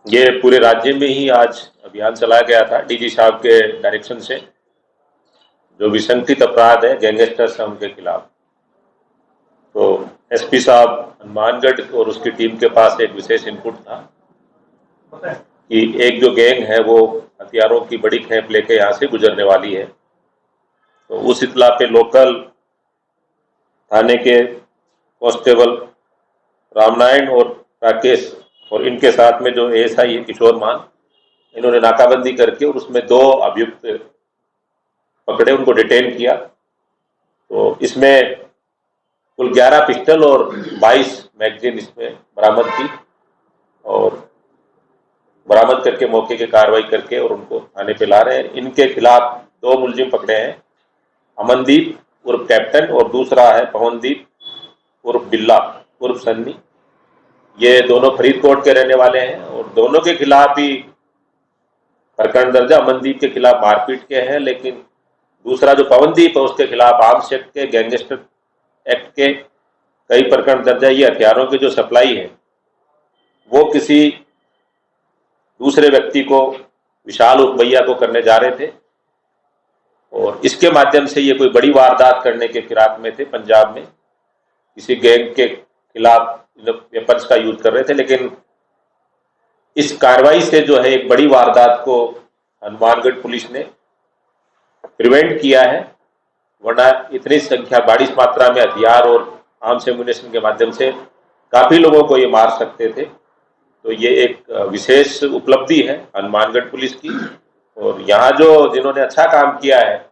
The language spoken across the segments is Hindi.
ये पूरे राज्य में ही आज अभियान चलाया गया था डीजी साहब के डायरेक्शन से। जो विसंगठित अपराध है, गैंगस्टर्स हैं, उनके खिलाफ। तो एसपी साहब हनुमानगढ़ और उसकी टीम के पास एक विशेष इनपुट था कि एक जो गैंग है वो हथियारों की बड़ी खेप लेके यहाँ से गुजरने वाली है। तो उस इत्तला पे लोकल थाने के कांस्टेबल रामनारायण और राकेश और इनके साथ में जो एएसआई है किशोर मान, इन्होंने नाकाबंदी करके और उसमें 2 अभियुक्त पकड़े, उनको डिटेन किया। तो इसमें कुल 11 पिस्टल और 22 मैगजीन इसमें बरामद की और बरामद करके मौके की कार्रवाई करके और उनको थाने पे ला रहे हैं। इनके खिलाफ 2 मुलजिम पकड़े हैं, अमनदीप उर्फ कैप्टन और दूसरा है पवनदीप उर्फ बिल्ला उर्फ सन्नी। ये दोनों फरीदकोट के रहने वाले हैं और दोनों के खिलाफ ही प्रकरण दर्ज। अमनदीप के खिलाफ मारपीट के हैं, लेकिन दूसरा जो पवनदीप है उसके खिलाफ आर्म्स एक्ट के, गैंगस्टर एक्ट के कई प्रकरण दर्ज है। ये हथियारों की जो सप्लाई है वो किसी दूसरे व्यक्ति को, विशाल उर्फ भैया को करने जा रहे थे और इसके माध्यम से ये कोई बड़ी वारदात करने के फिराक में थे। पंजाब में किसी गैंग के खिलाफ वेपन्स का यूज कर रहे थे, लेकिन इस कार्रवाई से जो है एक बड़ी वारदात को हनुमानगढ़ पुलिस ने प्रिवेंट किया है। वरना इतनी संख्या, बड़ी मात्रा में हथियार और आर्म्स एम्युनिशन के माध्यम से काफी लोगों को ये मार सकते थे। तो ये एक विशेष उपलब्धि है हनुमानगढ़ पुलिस की। और यहाँ जो जिन्होंने अच्छा काम किया है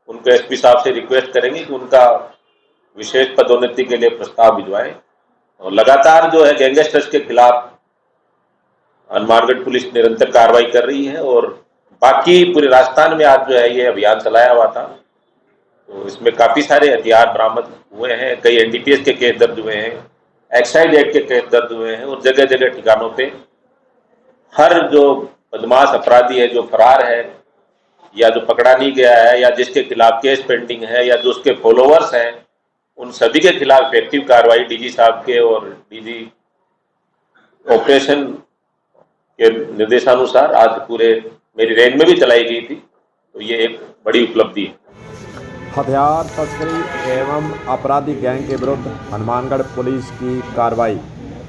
उनको एसपी साहब से रिक्वेस्ट करेंगे कि उनका विशेष पदोन्नति के लिए प्रस्ताव भिजवाएं। और लगातार जो है गैंगस्टर्स के खिलाफ हनुमानगढ़ पुलिस निरंतर कार्रवाई कर रही है और बाकी पूरे राजस्थान में आज जो है ये अभियान चलाया हुआ था। तो इसमें काफी सारे हथियार बरामद हुए हैं, कई एनडीपीएस के केस दर्ज हुए हैं, एक्साइज एक्ट के केस दर्ज हुए हैं और जगह जगह ठिकानों पे हर जो बदमाश अपराधी है, जो फरार है या जो पकड़ा नहीं गया है या जिसके खिलाफ केस पेंडिंग है या जो उसके फॉलोवर्स हैं, उन सभी के खिलाफ इफेक्टिव कार्रवाई डीजी साहब के और डीजी ऑपरेशन के निर्देशानुसार आज पूरे मेरी रेंज में भी चलाई गई थी। तो ये एक बड़ी उपलब्धि है। हथियार तस्करी एवं आपराधिक गैंग के विरुद्ध हनुमानगढ़ पुलिस की कार्रवाई।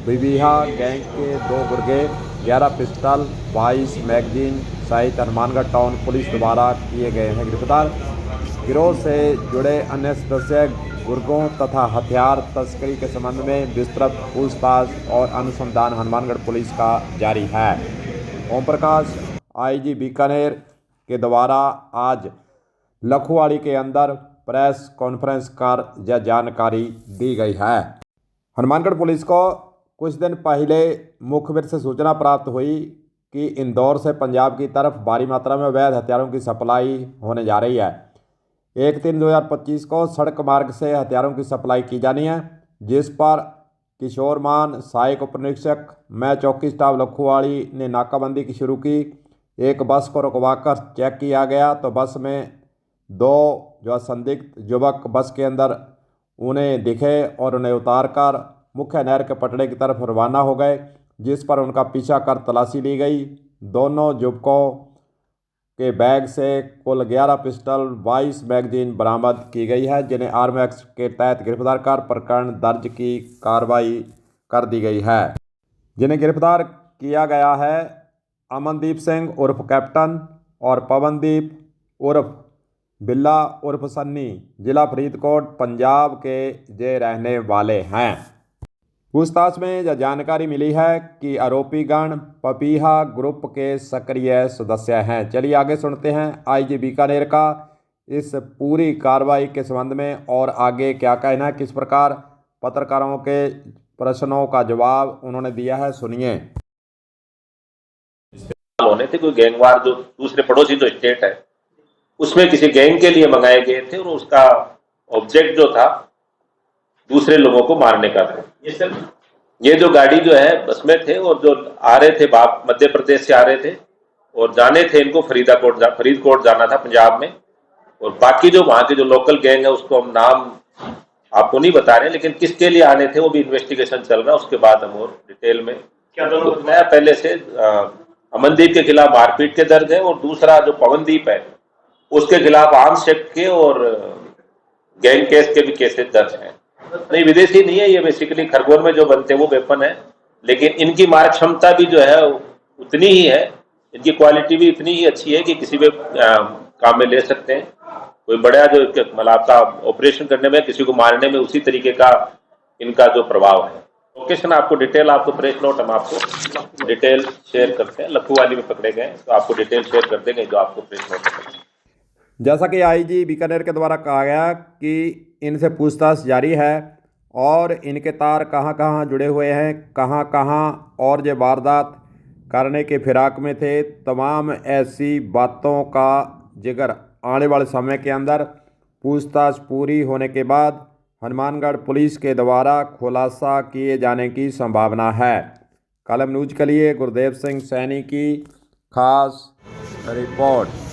बिबिहा गैंग के 2 गुर्गे, 11 पिस्टल, 22 मैगजीन सहित हनुमानगढ़ टाउन पुलिस द्वारा किए गए हैं गिरफ्तार। गिरोह से जुड़े अन्य सदस्य गुर्गों तथा हथियार तस्करी के संबंध में विस्तृत पूछताछ और अनुसंधान हनुमानगढ़ पुलिस का जारी है। ओम प्रकाश आईजी बीकानेर के द्वारा आज लखुवाड़ी के अंदर प्रेस कॉन्फ्रेंस कर यह जानकारी दी गई है। हनुमानगढ़ पुलिस को कुछ दिन पहले मुखबिर से सूचना प्राप्त हुई कि इंदौर से पंजाब की तरफ भारी मात्रा में अवैध हथियारों की सप्लाई होने जा रही है। 1/3/2025 को सड़क मार्ग से हथियारों की सप्लाई की जानी है, जिस पर किशोर मान, सहायक उप निरीक्षक मैं चौकी स्टाफ लखुवाड़ी ने नाकाबंदी की शुरू की। एक बस को रुकवाकर चेक किया गया तो बस में 2 जो संदिग्ध युवक बस के अंदर उन्हें दिखे और उन्हें उतारकर मुख्य नहर के पटड़े की तरफ रवाना हो गए, जिस पर उनका पीछा कर तलाशी ली गई। दोनों युवकों के बैग से कुल 11 पिस्टल, 22 मैगजीन बरामद की गई है, जिन्हें आर्म एक्ट के तहत गिरफ्तार कर प्रकरण दर्ज की कार्रवाई कर दी गई है। जिन्हें गिरफ्तार किया गया है अमनदीप सिंह उर्फ कैप्टन और पवनदीप उर्फ बिल्ला उर्फ सन्नी, जिला फरीदकोट पंजाब के जे रहने वाले हैं। पूछताछ में यह जानकारी मिली है कि आरोपीगण पपीहा ग्रुप के सक्रिय सदस्य हैं। चलिए आगे सुनते हैं आईजी बीकानेर का इस पूरी कार्रवाई के संबंध में और आगे क्या कहना है, किस प्रकार पत्रकारों के प्रश्नों का जवाब उन्होंने दिया है, सुनिए। होने थे कोई गैंगवार जो दूसरे पड़ोसी जो स्टेट है उसमें किसी गैंग के लिए मंगाए गए थे और उसका ऑब्जेक्ट जो था दूसरे लोगों को मारने का था। ये जो गाड़ी जो है बस में थे और जो आ रहे थे मध्य प्रदेश से आ रहे थे और जाने थे इनको फरीदकोट जाना था पंजाब में। और बाकी जो वहां के जो लोकल गैंग है उसको हम नाम आपको नहीं बता रहे, लेकिन किसके लिए आने थे वो भी इन्वेस्टिगेशन चल रहा है, उसके बाद हम और डिटेल में क्या दोनों तो मैं पहले से अमनदीप के खिलाफ मारपीट के दर्ज है, और दूसरा जो पवनदीप है उसके खिलाफ आर्म्स एक्ट के और गैंग केस के भी केसेस दर्ज हैं। नहीं, विदेशी नहीं है ये, बेसिकली खरगोन में जो बनते हैं वो वेपन है, लेकिन इनकी मारक क्षमता भी जो है उतनी ही है, इनकी क्वालिटी भी इतनी ही अच्छी है कि किसी भी काम में ले सकते हैं। कोई बड़ा जो मतलब आपका ऑपरेशन करने में, किसी को मारने में उसी तरीके का इनका जो प्रभाव है। लोकेशन आपको डिटेल, आपको प्रेस नोट हम आपको डिटेल शेयर करते हैं। लखू वाली में पकड़े गए तो आपको डिटेल शेयर कर देंगे जो आपको प्रेस नोट है। जैसा कि आईजी बीकानेर के द्वारा कहा गया कि इनसे पूछताछ जारी है और इनके तार कहां कहां जुड़े हुए हैं, कहां कहां और ये वारदात करने के फिराक में थे, तमाम ऐसी बातों का जिक्र आने वाले समय के अंदर पूछताछ पूरी होने के बाद हनुमानगढ़ पुलिस के द्वारा खुलासा किए जाने की संभावना है। कलम न्यूज के लिए गुरदेव सिंह सैनी की खास रिपोर्ट।